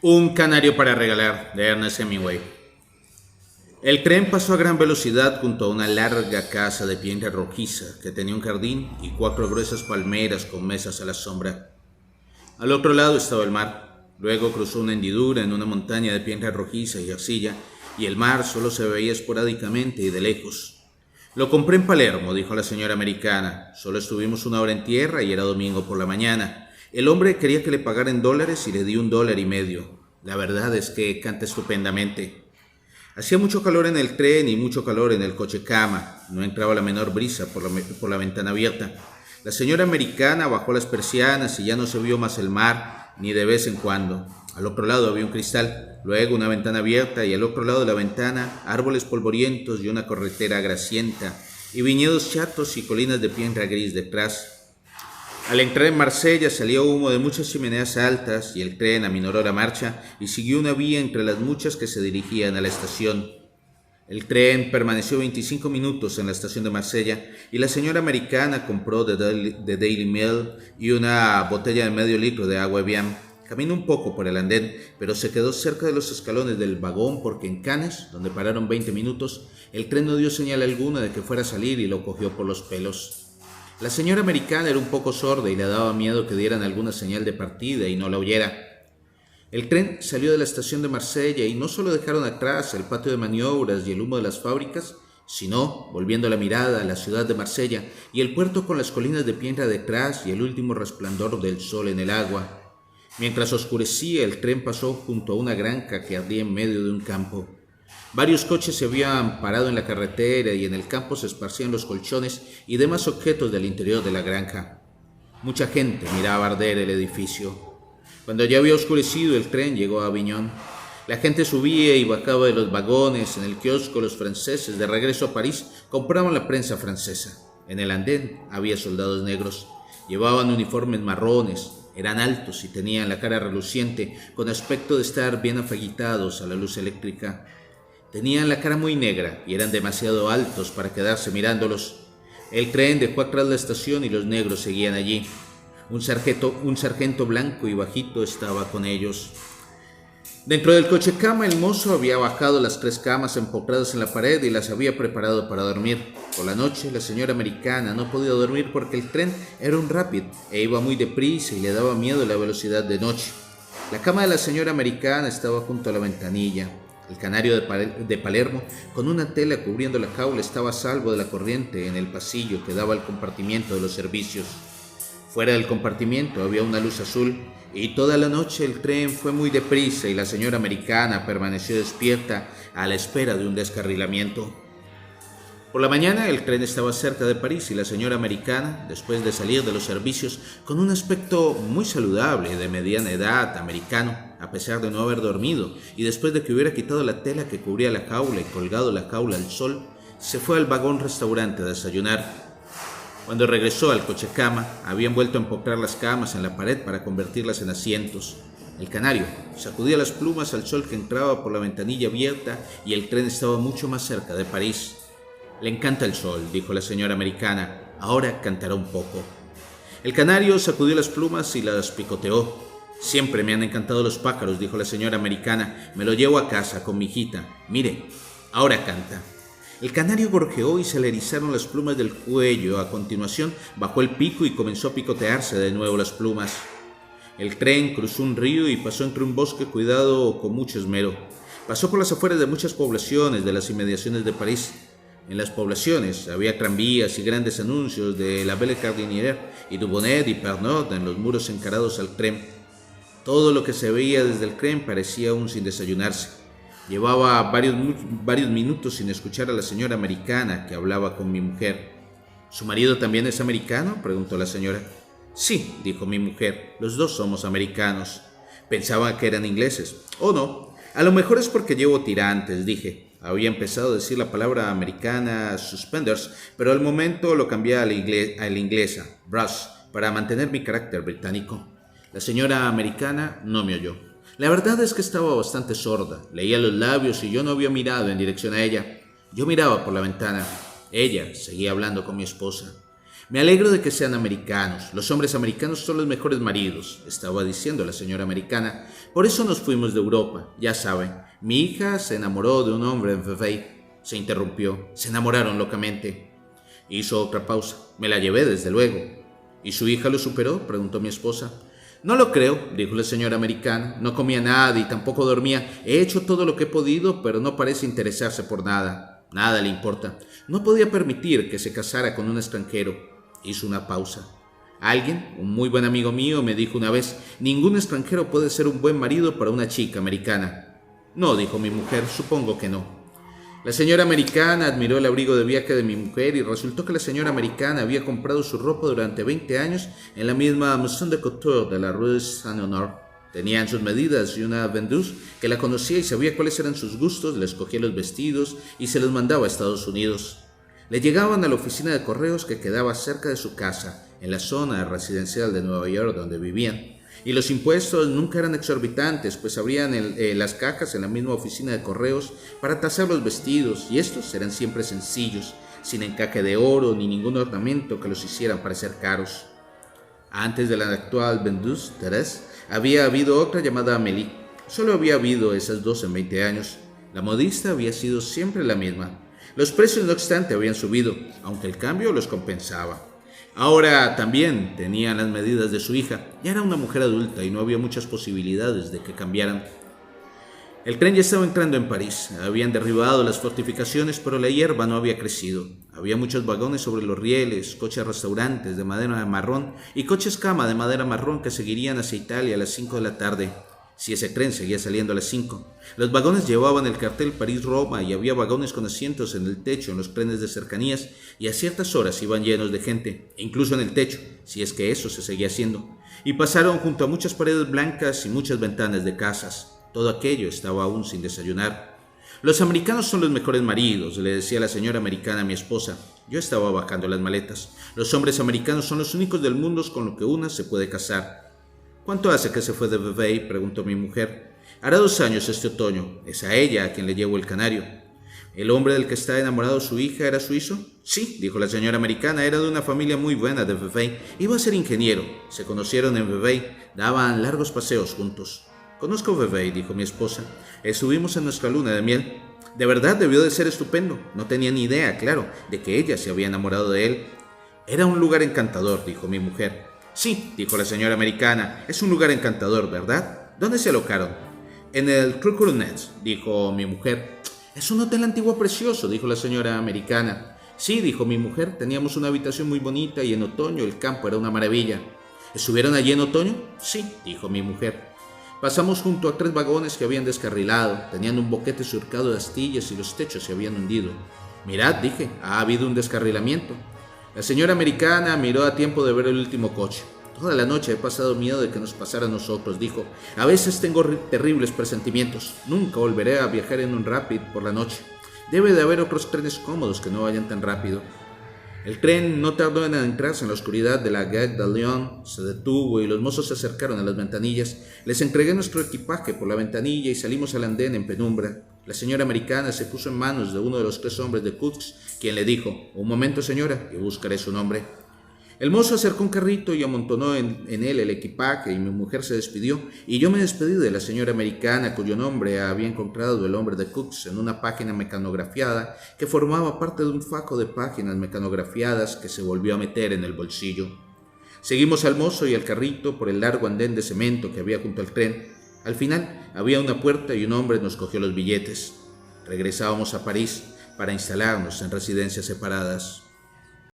Un canario para regalar, de Ernest Hemingway. El tren pasó a gran velocidad junto a una larga casa de piedra rojiza que tenía un jardín y 4 gruesas palmeras con mesas a la sombra. Al otro lado estaba el mar. Luego cruzó una hendidura en una montaña de piedra rojiza y arcilla, y el mar solo se veía esporádicamente y de lejos. Lo compré en Palermo, dijo la señora americana. Solo estuvimos 1 hora en tierra y era domingo por la mañana. El hombre quería que le pagara en dólares y le di $1.50. La verdad es que canta estupendamente. Hacía mucho calor en el tren y mucho calor en el coche cama. No entraba la menor brisa por la ventana abierta. La señora americana bajó las persianas y ya no se vio más el mar, ni de vez en cuando. Al otro lado había un cristal, luego una ventana abierta y al otro lado de la ventana árboles polvorientos y una carretera grasienta y viñedos chatos y colinas de piedra gris detrás. Al entrar en Marsella salió humo de muchas chimeneas altas y el tren aminoró la marcha y siguió una vía entre las muchas que se dirigían a la estación. El tren permaneció 25 minutos en la estación de Marsella y la señora americana compró The Daily Mail y una botella de medio litro de agua Evian. Caminó un poco por el andén, pero se quedó cerca de los escalones del vagón porque en Cannes, donde pararon 20 minutos, el tren no dio señal alguna de que fuera a salir y lo cogió por los pelos. La señora americana era un poco sorda y le daba miedo que dieran alguna señal de partida y no la oyera. El tren salió de la estación de Marsella y no solo dejaron atrás el patio de maniobras y el humo de las fábricas, sino, volviendo la mirada a la ciudad de Marsella y el puerto con las colinas de piedra detrás y el último resplandor del sol en el agua. Mientras oscurecía, el tren pasó junto a una granja que ardía en medio de un campo. Varios coches se habían parado en la carretera y en el campo se esparcían los colchones y demás objetos del interior de la granja. Mucha gente miraba arder el edificio. Cuando ya había oscurecido, el tren llegó a Aviñón. La gente subía y bajaba de los vagones. En el kiosco, los franceses, de regreso a París, compraban la prensa francesa. En el andén había soldados negros. Llevaban uniformes marrones. Eran altos y tenían la cara reluciente, con aspecto de estar bien afeitados a la luz eléctrica. Tenían la cara muy negra y eran demasiado altos para quedarse mirándolos. El tren dejó atrás la estación y los negros seguían allí. Un sargento blanco y bajito estaba con ellos. Dentro del coche cama, el mozo había bajado las 3 camas empotradas en la pared y las había preparado para dormir. Por la noche, la señora americana no podía dormir porque el tren era un Rapid e iba muy deprisa y le daba miedo la velocidad de noche. La cama de la señora americana estaba junto a la ventanilla. El canario de Palermo, con una tela cubriendo la jaula, estaba a salvo de la corriente en el pasillo que daba al compartimiento de los servicios. Fuera del compartimiento había una luz azul y toda la noche el tren fue muy deprisa y la señora americana permaneció despierta a la espera de un descarrilamiento. Por la mañana el tren estaba cerca de París y la señora americana, después de salir de los servicios, con un aspecto muy saludable de mediana edad americano, a pesar de no haber dormido, y después de que hubiera quitado la tela que cubría la jaula y colgado la jaula al sol, se fue al vagón restaurante a desayunar. Cuando regresó al coche cama, habían vuelto a empotrar las camas en la pared para convertirlas en asientos. El canario sacudía las plumas al sol que entraba por la ventanilla abierta y el tren estaba mucho más cerca de París. «Le encanta el sol», dijo la señora americana. «Ahora cantará un poco». El canario sacudió las plumas y las picoteó. «Siempre me han encantado los pájaros», dijo la señora americana. «Me lo llevo a casa con mi hijita. Mire, ahora canta». El canario gorjeó y se le erizaron las plumas del cuello. A continuación bajó el pico y comenzó a picotearse de nuevo las plumas. El tren cruzó un río y pasó entre un bosque cuidado con mucho esmero. Pasó por las afueras de muchas poblaciones de las inmediaciones de París. En las poblaciones había tranvías y grandes anuncios de la Belle Cardinière y Dubonnet y Pernod en los muros encarados al tren. Todo lo que se veía desde el tren parecía aún sin desayunarse. Llevaba varios minutos sin escuchar a la señora americana que hablaba con mi mujer. «¿Su marido también es americano?», preguntó la señora. «Sí», dijo mi mujer, «los dos somos americanos». Pensaba que eran ingleses. «Oh, no, a lo mejor es porque llevo tirantes», dije. Había empezado a decir la palabra americana suspenders, pero al momento lo cambié a la inglesa, brush, para mantener mi carácter británico. La señora americana no me oyó. La verdad es que estaba bastante sorda. Leía los labios y yo no había mirado en dirección a ella. Yo miraba por la ventana. Ella seguía hablando con mi esposa. Me alegro de que sean americanos. Los hombres americanos son los mejores maridos, estaba diciendo la señora americana. Por eso nos fuimos de Europa, ya saben. Mi hija se enamoró de un hombre en Vevey. Se interrumpió. Se enamoraron locamente. Hizo otra pausa. Me la llevé, desde luego. ¿Y su hija lo superó?, preguntó mi esposa. No lo creo, dijo la señora americana. No comía nada y tampoco dormía. He hecho todo lo que he podido, pero no parece interesarse por nada. Nada le importa. No podía permitir que se casara con un extranjero. Hizo una pausa. Alguien, un muy buen amigo mío, me dijo una vez: ningún extranjero puede ser un buen marido para una chica americana. No, dijo mi mujer, supongo que no. La señora americana admiró el abrigo de viaje de mi mujer y resultó que la señora americana había comprado su ropa durante 20 años en la misma Maison de Couture de la Rue Saint-Honore. Tenía en sus medidas y una vendeuse que la conocía y sabía cuáles eran sus gustos, le escogía los vestidos y se los mandaba a Estados Unidos. Le llegaban a la oficina de correos que quedaba cerca de su casa, en la zona residencial de Nueva York donde vivían. Y los impuestos nunca eran exorbitantes, pues abrían las cajas en la misma oficina de correos para tasar los vestidos, y estos eran siempre sencillos, sin encaje de oro ni ningún ornamento que los hicieran parecer caros. Antes de la actual vendeuse, Thérèse, había habido otra llamada Amélie. Solo había habido esas dos en 20 años. La modista había sido siempre la misma. Los precios, no obstante, habían subido, aunque el cambio los compensaba. Ahora también tenían las medidas de su hija. Ya era una mujer adulta y no había muchas posibilidades de que cambiaran. El tren ya estaba entrando en París. Habían derribado las fortificaciones, pero la hierba no había crecido. Había muchos vagones sobre los rieles, coches restaurantes de madera marrón y coches cama de madera marrón que seguirían hacia Italia a las 5 de la tarde. Si ese tren seguía saliendo a las 5. Los vagones llevaban el cartel París-Roma y había vagones con asientos en el techo en los trenes de cercanías y a ciertas horas iban llenos de gente, incluso en el techo, si es que eso se seguía haciendo. Y pasaron junto a muchas paredes blancas y muchas ventanas de casas. Todo aquello estaba aún sin desayunar. Los americanos son los mejores maridos, le decía la señora americana a mi esposa. Yo estaba bajando las maletas. Los hombres americanos son los únicos del mundo con los que una se puede casar. ¿Cuánto hace que se fue de Vevey?, preguntó mi mujer. Hará 2 años este otoño. Es a ella a quien le llevo el canario. ¿El hombre del que está enamorado su hija era suizo? Sí, dijo la señora americana, era de una familia muy buena de Vevey. Iba a ser ingeniero. Se conocieron en Vevey. Daban largos paseos juntos. Conozco Vevey, dijo mi esposa. Estuvimos en nuestra luna de miel. De verdad debió de ser estupendo. No tenía ni idea, claro, de que ella se había enamorado de él. Era un lugar encantador, dijo mi mujer. Sí, dijo la señora americana, es un lugar encantador, ¿verdad? ¿Dónde se alocaron? En el Cru Coronet, dijo mi mujer. Es un hotel antiguo precioso, dijo la señora americana. Sí, dijo mi mujer, teníamos una habitación muy bonita y en otoño el campo era una maravilla. ¿Estuvieron allí en otoño? Sí, dijo mi mujer. Pasamos junto a 3 vagones que habían descarrilado, tenían un boquete surcado de astillas y los techos se habían hundido. Mirad, dije, ha habido un descarrilamiento. La señora americana miró a tiempo de ver el último coche. Toda la noche he pasado miedo de que nos pasara a nosotros, dijo. A veces tengo terribles presentimientos. Nunca volveré a viajar en un Rapid por la noche. Debe de haber otros trenes cómodos que no vayan tan rápido. El tren no tardó en adentrarse en la oscuridad de la Gare de Lyon. Se detuvo y los mozos se acercaron a las ventanillas. Les entregué nuestro equipaje por la ventanilla y salimos al andén en penumbra. La señora americana se puso en manos de uno de los 3 hombres de Coutts, quien le dijo: «Un momento, señora, y buscaré su nombre». El mozo acercó un carrito y amontonó en él el equipaje y mi mujer se despidió y yo me despedí de la señora americana cuyo nombre había encontrado el hombre de Coutts en una página mecanografiada que formaba parte de un fajo de páginas mecanografiadas que se volvió a meter en el bolsillo. Seguimos al mozo y al carrito por el largo andén de cemento que había junto al tren. Al final había una puerta y un hombre nos cogió los billetes. Regresábamos a París para instalarnos en residencias separadas.